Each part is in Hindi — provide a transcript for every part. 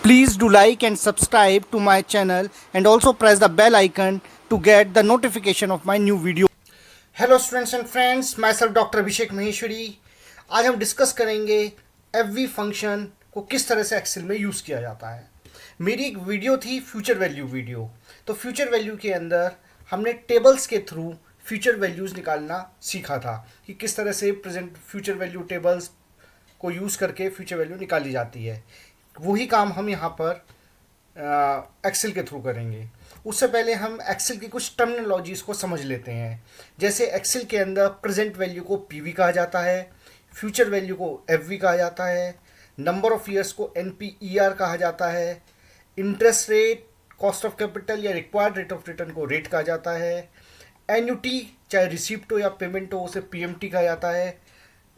Please do like and subscribe to my channel and also press the bell icon to get the notification of my new video. Hello students and friends, myself Dr. Abhishek Maheshwari. आज हम डिस्कस करेंगे एफवी फंक्शन को किस तरह से एक्सेल में यूज़ किया जाता है। मेरी एक वीडियो थी फ्यूचर वैल्यू वीडियो, तो फ्यूचर वैल्यू के अंदर हमने टेबल्स के थ्रू फ्यूचर वैल्यूज़ निकालना सीखा था कि किस तरह से प्रेजेंट फ्यूचर वैल्यू टेबल्स को यूज़ करके फ्यूचर वैल्यू निकाली जाती है। वही काम हम यहाँ पर एक्सेल के थ्रू करेंगे। उससे पहले हम एक्सेल की कुछ टर्मिनोलॉजीज़ को समझ लेते हैं। जैसे एक्सेल के अंदर प्रेजेंट वैल्यू को पीवी कहा जाता है, फ्यूचर वैल्यू को एफवी कहा जाता है, नंबर ऑफ़ ईयर्स को एनपीईआर कहा जाता है, interest rate, cost of capital या रिक्वायर्ड रेट ऑफ रिटर्न को रेट कहा जाता है, एन्युटी चाहे रिसिप्ट हो या पेमेंट हो उसे पीएमटी कहा जाता है।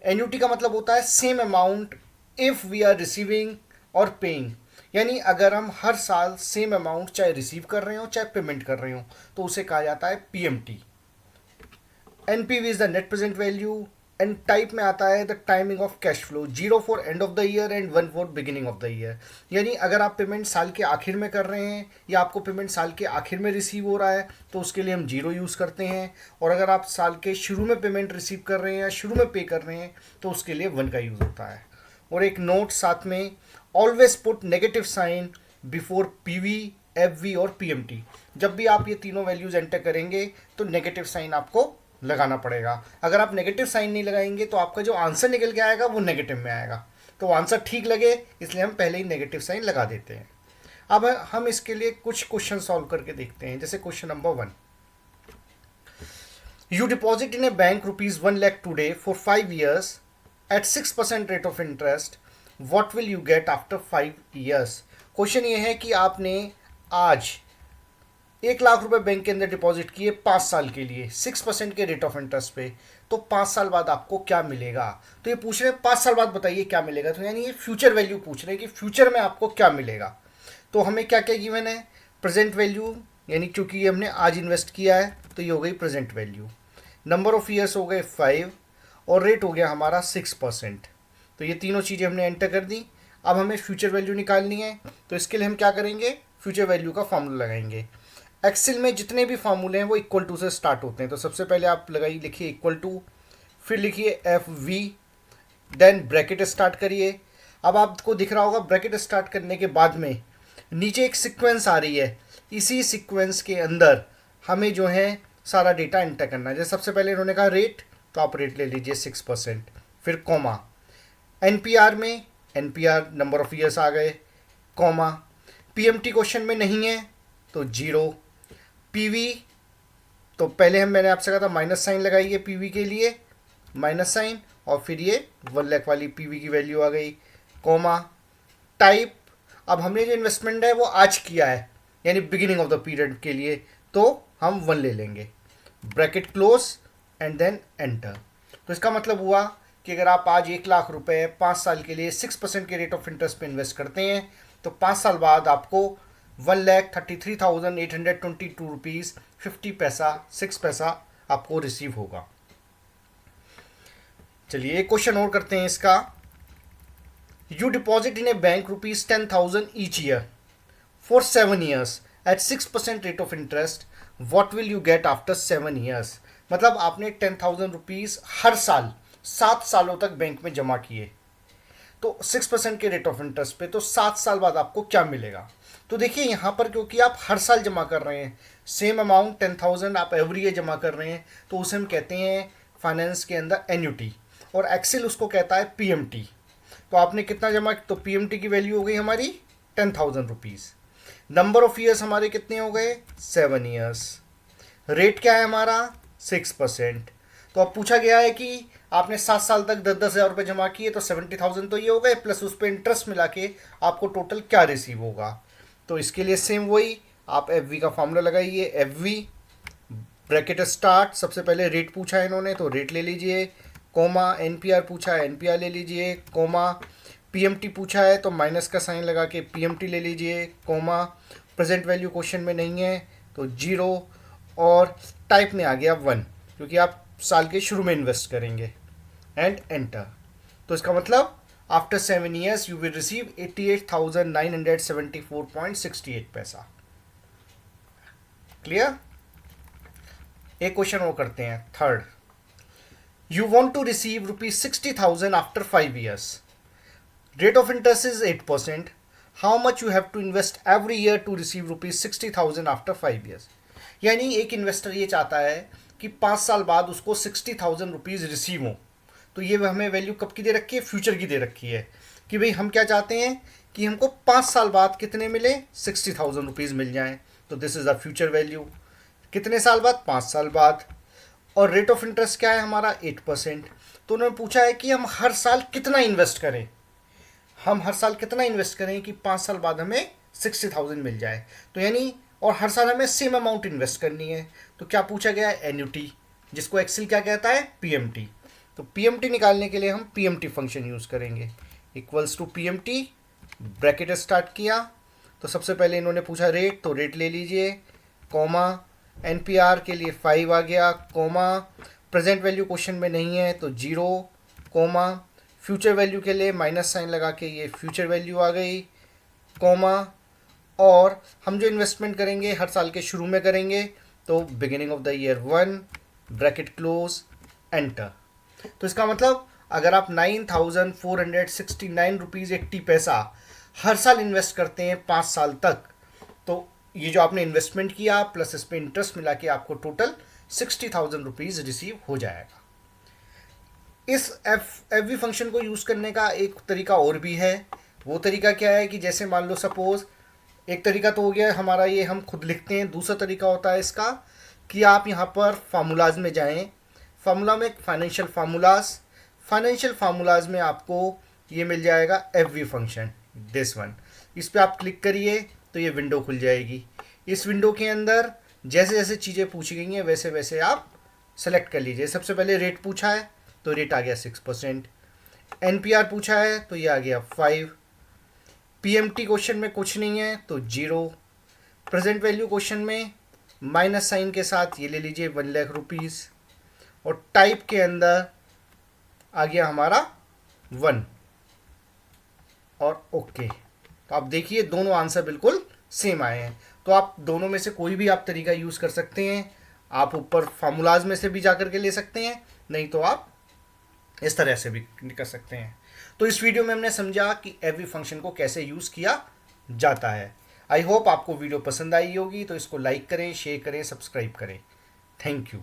एन्युटी का मतलब होता है same amount if we are receiving और पेइंग, यानी अगर हम हर साल सेम अमाउंट चाहे रिसीव कर रहे हो चाहे पेमेंट कर रहे हो तो उसे कहा जाता है PMT. NPV is the net present value. And type में आता है the timing of cash flow, 0 for end of the year and 1 for beginning of the year. यानी अगर आप पेमेंट साल के आखिर में कर रहे हैं या आपको पेमेंट साल के आखिर में रिसीव हो रहा है तो उसके लिए हम 0 यूज़ करते हैं, और अगर आप साल के शुरू में पेमेंट रिसीव कर रहे हैं या शुरू में पे कर रहे हैं तो उसके लिए 1 का यूज़ होता है। और एक नोट साथ में, always put negative sign before PV, FV और पीएमटी। जब भी आप ये तीनों वैल्यूज़ एंटर करेंगे तो नेगेटिव साइन आपको लगाना पड़ेगा। अगर आप नेगेटिव साइन नहीं लगाएंगे तो आपका जो आंसर निकल के आएगा वो नेगेटिव में आएगा, तो आंसर ठीक लगे इसलिए हम पहले ही नेगेटिव साइन लगा देते हैं। अब हम इसके लिए कुछ क्वेश्चन सॉल्व करके देखते हैं। जैसे question number 1, you deposit in a bank ₹1 lakh today for 5 years at 6% rate of interest, what will you get after 5 years। Question ये है कि आपने आज 1 लाख रुपए बैंक के अंदर डिपॉजिट किए 5 साल के लिए 6% के रेट ऑफ इंटरेस्ट पे, तो 5 साल बाद आपको क्या मिलेगा। तो ये पूछ रहे हैं 5 साल बाद बताइए क्या मिलेगा, तो यानी ये फ्यूचर वैल्यू पूछ रहे हैं कि फ्यूचर में आपको क्या मिलेगा। तो हमें क्या क्या गिवन है, प्रेजेंट वैल्यू, यानी चूंकि ये हमने आज इन्वेस्ट किया है तो ये हो गई present value, number of years हो गए 5 और रेट हो गया हमारा 6%। तो ये तीनों चीज़ें हमने एंटर कर दी। अब हमें फ्यूचर वैल्यू निकालनी है, तो इसके लिए हम क्या करेंगे, फ्यूचर वैल्यू का फॉर्मूला लगाएंगे। एक्सेल में जितने भी फार्मूले हैं वो इक्वल टू से स्टार्ट होते हैं, तो सबसे पहले आप लगाइए, लिखिए इक्वल टू, फिर लिखिए F V, then bracket start करिए। अब आपको दिख रहा होगा ब्रैकेट स्टार्ट करने के बाद में नीचे एक सीक्वेंस आ रही है, इसी सीक्वेंस के अंदर हमें जो है सारा डेटा एंटर करना है। जैसे सबसे पहले इन्होंने कहा रेट, तो आप रेट ले लीजिए 6%, फिर कॉमा, एनपीआर में एनपीआर नंबर ऑफ ईयर्स आ गए, कॉमा, पीएमटी क्वेश्चन में नहीं है तो 0, पीवी तो पहले मैंने आपसे कहा था माइनस साइन लगाइए पीवी के लिए, माइनस साइन, और फिर ये 1 लाख वाली पीवी की वैल्यू आ गई, कॉमा, टाइप, अब हमने जो इन्वेस्टमेंट है वो आज किया है यानी बिगिनिंग ऑफ द पीरियड के लिए, तो हम 1 ले लेंगे, bracket close and then enter. तो इसका मतलब हुआ कि अगर आप आज 1 लाख रुपए 5 साल के लिए 6% के रेट ऑफ इंटरेस्ट पे इन्वेस्ट करते हैं तो 5 साल बाद आपको 1,33,822 रुपीज़ 50 पैसा 6 पैसा आपको रिसीव होगा। चलिए एक क्वेश्चन और करते हैं इसका। You deposit in a bank ₹10,000 each year for 7 years at 6% rate of interest, what will you get after 7 years। मतलब आपने 10,000 रुपीज़ हर साल 7 सालों तक बैंक में जमा किए, तो 6% के रेट ऑफ इंटरेस्ट पे, तो 7 साल बाद आपको क्या मिलेगा। तो देखिए यहाँ पर क्योंकि आप हर साल जमा कर रहे हैं सेम अमाउंट 10,000 आप एवरी ईयर जमा कर रहे हैं, तो उसे हम कहते हैं फाइनेंस के अंदर एन्युटी, और एक्सेल उसको कहता है पीएमटी। तो आपने कितना जमा, तो पीएमटी की वैल्यू हो गई हमारी 10,000 रुपीज़, नंबर ऑफ ईयर्स हमारे कितने हो गए 7 years, रेट क्या है हमारा 6%। तो अब पूछा गया है कि आपने 7 साल तक 10-10 हज़ार रुपये जमा किए तो 70,000 तो ये हो गए, प्लस उस पर इंटरेस्ट मिला के आपको टोटल क्या रिसीव होगा। तो इसके लिए सेम वही, आप एफ वी का फॉर्मूला लगाइए, एफ वी ब्रैकेट स्टार्ट, सबसे पहले रेट पूछा है इन्होंने तो रेट ले लीजिए, कोमा, एनपीआर पूछा है एनपीआर ले लीजिए, कोमा, पीएमटी पूछा है तो माइनस का साइन लगा के पीएमटी ले लीजिए, कोमा, प्रेजेंट वैल्यू क्वेश्चन में नहीं है तो 0, और टाइप में आ गया 1 क्योंकि आप साल के शुरू में इन्वेस्ट करेंगे, एंड एंटर। तो इसका मतलब after 7 years you will receive 88,974.68 पैसा। क्लियर? एक क्वेश्चन वो करते हैं, third. You want to receive ₹60,000 after 5 years। Rate of interest is 8%। How much you have to invest every year to receive ₹60,000 after 5 years। यानी एक इन्वेस्टर ये चाहता है कि 5 साल बाद उसको 60,000 रुपीज़ रिसीव हो। तो ये हमें वैल्यू कब की दे रखी है? फ्यूचर की दे रखी है कि भाई हम क्या चाहते हैं कि हमको 5 साल बाद कितने मिले? 60,000 रुपीज़ मिल जाएं। तो this is the future value. कितने साल बाद? 5 साल बाद। और रेट ऑफ इंटरेस्ट क्या है हमारा? 8%। तो उन्होंने पूछा है कि हम हर साल कितना इन्वेस्ट करें, हम हर साल कितना इन्वेस्ट करें कि 5 साल बाद हमें 60,000 मिल जाए। तो यानी और हर साल हमें सेम अमाउंट इन्वेस्ट करनी है। तो क्या पूछा गया है? एन्युटी, जिसको एक्सेल क्या कहता है? पीएमटी। तो पीएमटी निकालने के लिए हम पीएमटी फंक्शन यूज़ करेंगे। Equals to PMT, bracket start किया। तो सबसे पहले इन्होंने पूछा रेट, तो रेट ले लीजिए, कॉमा, एनपीआर के लिए 5 आ गया, कॉमा, प्रेजेंट वैल्यू क्वेश्चन में नहीं है तो 0, कॉमा, फ्यूचर वैल्यू के लिए माइनस साइन लगा के ये फ्यूचर वैल्यू आ गई, कॉमा, और हम जो इन्वेस्टमेंट करेंगे हर साल के शुरू में करेंगे तो beginning of the year 1, bracket close, enter. तो इसका मतलब अगर आप 9,469 रुपीज़ 80 पैसा हर साल इन्वेस्ट करते हैं 5 साल तक, तो ये जो आपने इन्वेस्टमेंट किया प्लस इस पर इंटरेस्ट मिला के आपको टोटल 60,000 रुपीज़ रिसीव हो जाएगा। इस एफ वी फंक्शन को यूज़ करने का एक तरीका और भी है। वो तरीका क्या है कि जैसे मान लो सपोज़, एक तरीका तो हो गया हमारा ये हम खुद लिखते हैं, दूसरा तरीका होता है इसका कि आप यहाँ पर फार्मूलाज में जाएं। फार्मूला में फाइनेंशियल फार्मूलाज में आपको ये मिल जाएगा F V function, this one. इस पर आप क्लिक करिए तो ये विंडो खुल जाएगी। इस विंडो के अंदर जैसे जैसे चीज़ें पूछी गई हैं वैसे वैसे आप सेलेक्ट कर लीजिए। सबसे पहले रेट पूछा है तो रेट आ गया 6%, एनपीआर पूछा है तो ये आ गया 5, पीएमटी क्वेश्चन में कुछ नहीं है तो 0, प्रेजेंट वैल्यू क्वेश्चन में माइनस साइन के साथ ये ले लीजिए 1 लाख रुपीज़, और टाइप के अंदर आ गया हमारा 1 और ओके। तो आप देखिए दोनों आंसर बिल्कुल सेम आए हैं। तो आप दोनों में से कोई भी आप तरीका यूज़ कर सकते हैं। आप ऊपर फार्मूलाज में से भी जा कर के ले सकते हैं, नहीं तो आप इस तरह से भी कर सकते हैं। तो इस वीडियो में हमने समझा कि एवरी फंक्शन को कैसे यूज़ किया जाता है। आई होप आपको वीडियो पसंद आई होगी, तो इसको लाइक करें, शेयर करें, सब्सक्राइब करें। Thank you.